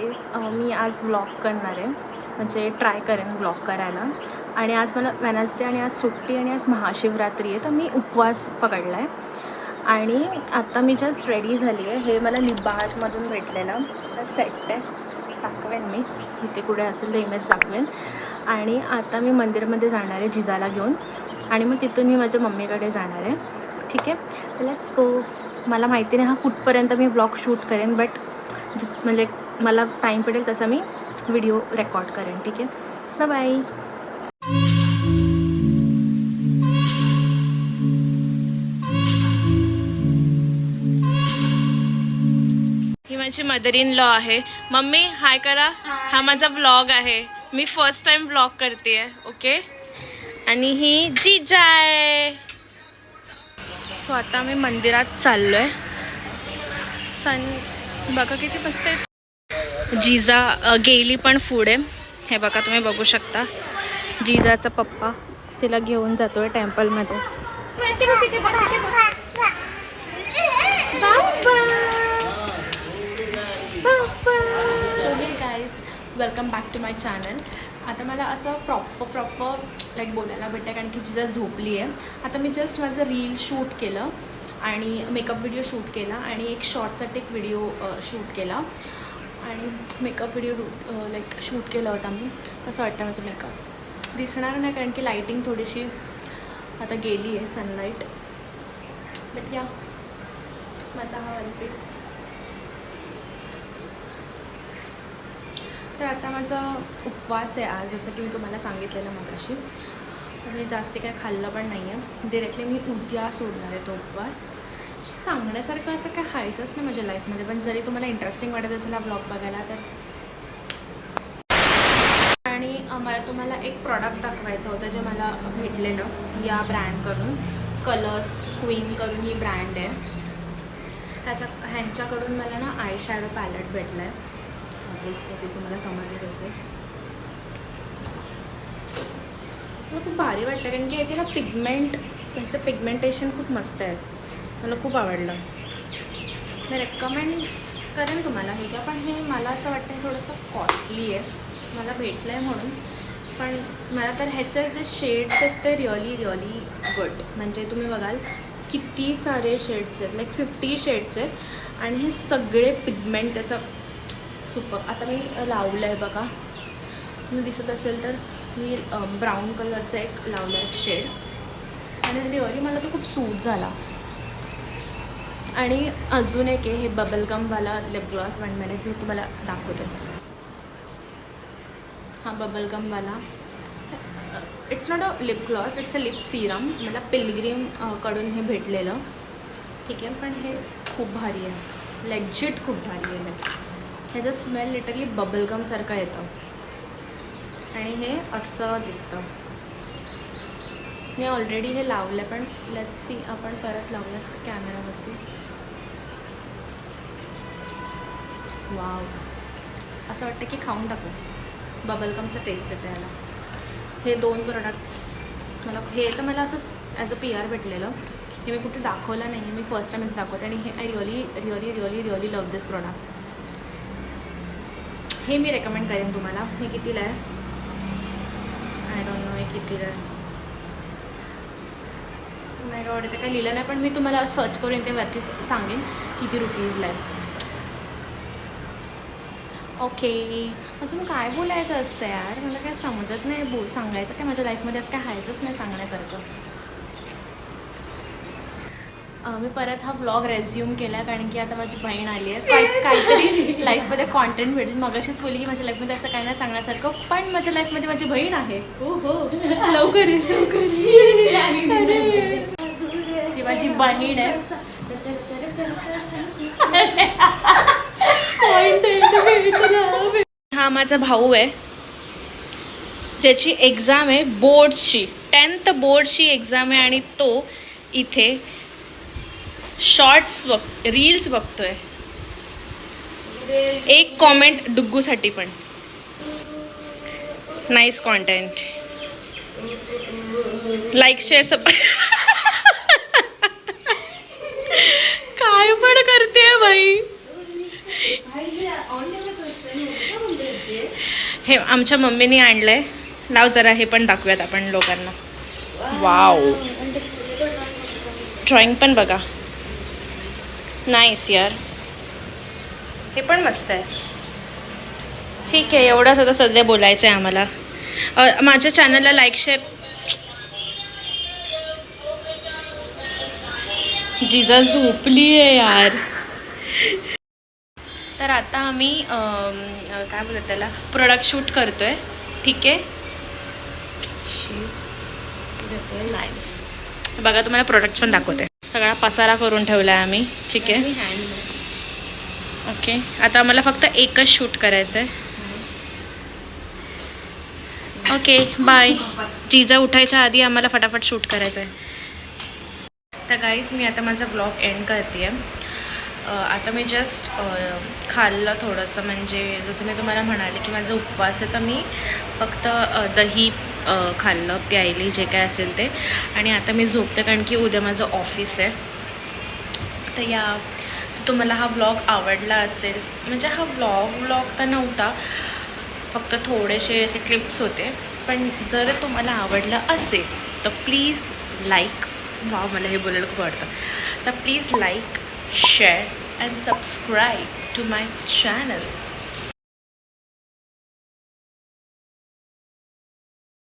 Guys मी आज vlog करणार आहे, म्हणजे ट्राय करेन व्लॉग करायला. आणि आज मला वेनसडे आणि आज सुट्टी आणि आज महाशिवरात्री आहे, तर मी उपवास पकडला आहे. आणि आता मी जस्ट रेडी झाली आहे. हे मला लिबार्टमधून भेटलेलं सेट आहे, दाखवेन मी इथे कुठे असेल तर इमेज दाखवेन. आणि आता मी मंदिरमध्ये जाणार आहे जिजाला घेऊन, आणि मग तिथून मी माझ्या मम्मीकडे जाणार आहे. ठीक आहे, तर लेट्स गो. मला माहिती नाही हा कुठपर्यंत मी व्लॉग शूट करेन, बट म्हणजे मला टाईम पडेल तसा मी व्हिडिओ रेकॉर्ड करेन. ठीक आहे, बाय बाय. ही माझी मदर इन लॉ आहे. मम्मी हाय करा. हा माझा व्लॉग आहे, मी फर्स्ट टाइम व्लॉग करते आहे. ओके, आणि ही जिजा आहे. सो आता मी मंदिरात चाललो आहे. सन बघा किती मस्त आहे. जिजा गेली पण पुढे. हे बघा, तुम्ही बघू शकता जिजाचा पप्पा तिला घेऊन जातोय टेम्पलमध्ये. So hey guys, welcome back to my channel. आता मला असं प्रॉपर लाईक बोलायला भेटतं, कारण की जिजा झोपली आहे. आता मी जस्ट माझं रील शूट केलं आणि मेकअप व्हिडिओ शूट केला आणि एक शॉर्टसाठी एक व्हिडिओ शूट केला आणि मेकअप व्हिडिओ लाईक शूट केला होता मी. कसं वाटतं माझं मेकअप? दिसणार नाही कारण की लाईटिंग थोडीशी आता गेली आहे, सनलाईट. बट या, माझा हा वन पीस. तर आता माझा उपवास आहे आज, जसं की मी तुम्हाला सांगितलेलं मगाशी. तर मी जास्त काय खाल्लं पण नाही आहे. डिरेक्टली मी उद्या सोडणार आहे तो उपवास. सांगण्यासारखं असं काय हायचंच नाही माझ्या लाईफमध्ये, पण जरी तुम्हाला इंटरेस्टिंग वाटत असेल हा ब्लॉग बघायला तर. आणि मला तुम्हाला एक प्रॉडक्ट दाखवायचं होतं जे मला भेटलेलं या ब्रँडकडून. कलर्स क्वीन करून ही ब्रँड आहे. ह्यांच्याकडून मला ना आय शॅडो पॅलेट भेटलं आहे. ऑब्वियसली ते तुम्हाला समजलं असेल. मला खूप भारी वाटतं कारण की याचे ना ह्याचं पिगमेंटेशन खूप मस्त आहे. मला खूप आवडलं. मी रेकमेंड करेन तुम्हाला हे घ्या, पण हे मला असं वाटतं थोडंसं कॉस्टली आहे. मला भेटलं आहे म्हणून, पण मला तर ह्याचे जे शेड्स आहेत ते रिअली गुड. म्हणजे तुम्ही बघाल किती सारे शेड्स आहेत, लाईक 50 शेड्स आहेत आणि हे सगळे पिगमेंट त्याचं सुपर. आता मी लावलं आहे बघा, मी दिसत असेल तर मी ब्राऊन कलरचं एक लावलं आहे शेड आणि रिअली मला तो खूप सूट झाला. आणि अजून एक आहे हे बबलगमवाला लिप ग्लॉस. 1 मिनिट मी तुम्हाला दाखवते. हा बबलगमवाला, it's not a lip gloss, it's a lip serum. मला पिलग्रीम कडून हे भेटलेलं. ठीक आहे, पण हे खूप भारी आहे, लेजिट खूप भारी आहे. ह्याचं स्मेल लिटरली बबलगमसारखं येतं आणि हे असं दिसतं. मी ऑलरेडी हे लावलं पण लेट्स सी, आपण परत लावूयात कॅमेरावरती. वाव, असं वाटतं की खाऊन टाकू. बबलगमचा टेस्ट येतं याला. हे 2 प्रोडक्ट्स मला असंच ॲज अ PR भेटलेलं. हे मी कुठे दाखवलं नाही आहे, मी फर्स्ट टाइम दाखवते. आणि हे I really love this product. हे मी रेकमेंड करेन तुम्हाला. हे कितीला आहे आय डोंट नो, हे कितीला आहे नाही गॉड, ते काही लिहिलं नाही, पण मी तुम्हाला सर्च करून ते वरती सांगेन किती रुपीजला आहे. ओके, अजून काय बोलायचं असतं यार, मला काय समजत नाही. सांगायचं काय माझ्या लाईफमध्ये असं काय हायचंच नाही सांगण्यासारखं. मी परत हा व्लॉग रेझ्यूम केला कारण की आता माझी बहीण आली आहे. काहीतरी लाईफमध्ये कॉन्टेंट भेटेल. मगाशीच बोलली की माझ्या लाईफमध्ये असं काय नाही सांगण्यासारखं, पण माझ्या लाईफमध्ये माझी बहीण आहे. हो लवकर ही माझी बहीण आहे. हा माझा भाऊ आहे ज्याची एक्झाम आहे बोर्ड्सची, 10th बोर्डची एक्झाम आहे आणि तो इथे रील्स बघतोय. एक कॉमेंट डुग्गूसाठी पण. नाईस कॉन्टेंट, लाईक शेअर सब. काय पण करते भाई. हे आमच्या मम्मीने आणलं आहे. लाव जरा, हे पण दाखवूयात आपण लोकांना. वाव, ड्रॉइंग पण बघा, नाईस यार, हे पण मस्त आहे. ठीक आहे, एवढंच आता सध्या बोलायचं आहे आम्हाला. माझ्या चॅनलला लाईक शेअर. जिजा झोपली आहे यार. तर आता आम्ही काय बोलतात त्याला, प्रोडक्ट शूट करतो आहे. ठीक आहे, बघा तुम्हाला प्रोडक्ट्स पण दाखवते. सगळा पसारा करून ठेवला आहे आम्ही. ठीक आहे, ओके. आता आम्हाला फक्त एकच शूट करायचं आहे. Okay bye. जिजा उठायच्या आधी आम्हाला फटाफट शूट करायचं आहे. तर गाईज, मी आता माझा ब्लॉग एंड करते आहे. आता मी जस्ट खाल्लं थोडंसं, म्हणजे जसं मी तुम्हाला म्हणाले की माझा उपवास आहे, तर मी फक्त दही खाल्लं, प्यायली, जे काय असेल ते. आणि आता मी झोपते, कारण की उद्या माझं ऑफिस आहे. तर या, जर तुम्हाला हा व्लॉग आवडला असेल, म्हणजे हा व्लॉग तर नव्हता, फक्त थोडेसे असे क्लिप्स होते, पण जर तुम्हाला आवडलं असेल तर प्लीज लाईक, मला हे बोलायला खूप आवडतं, तर please like, share and subscribe to my channel.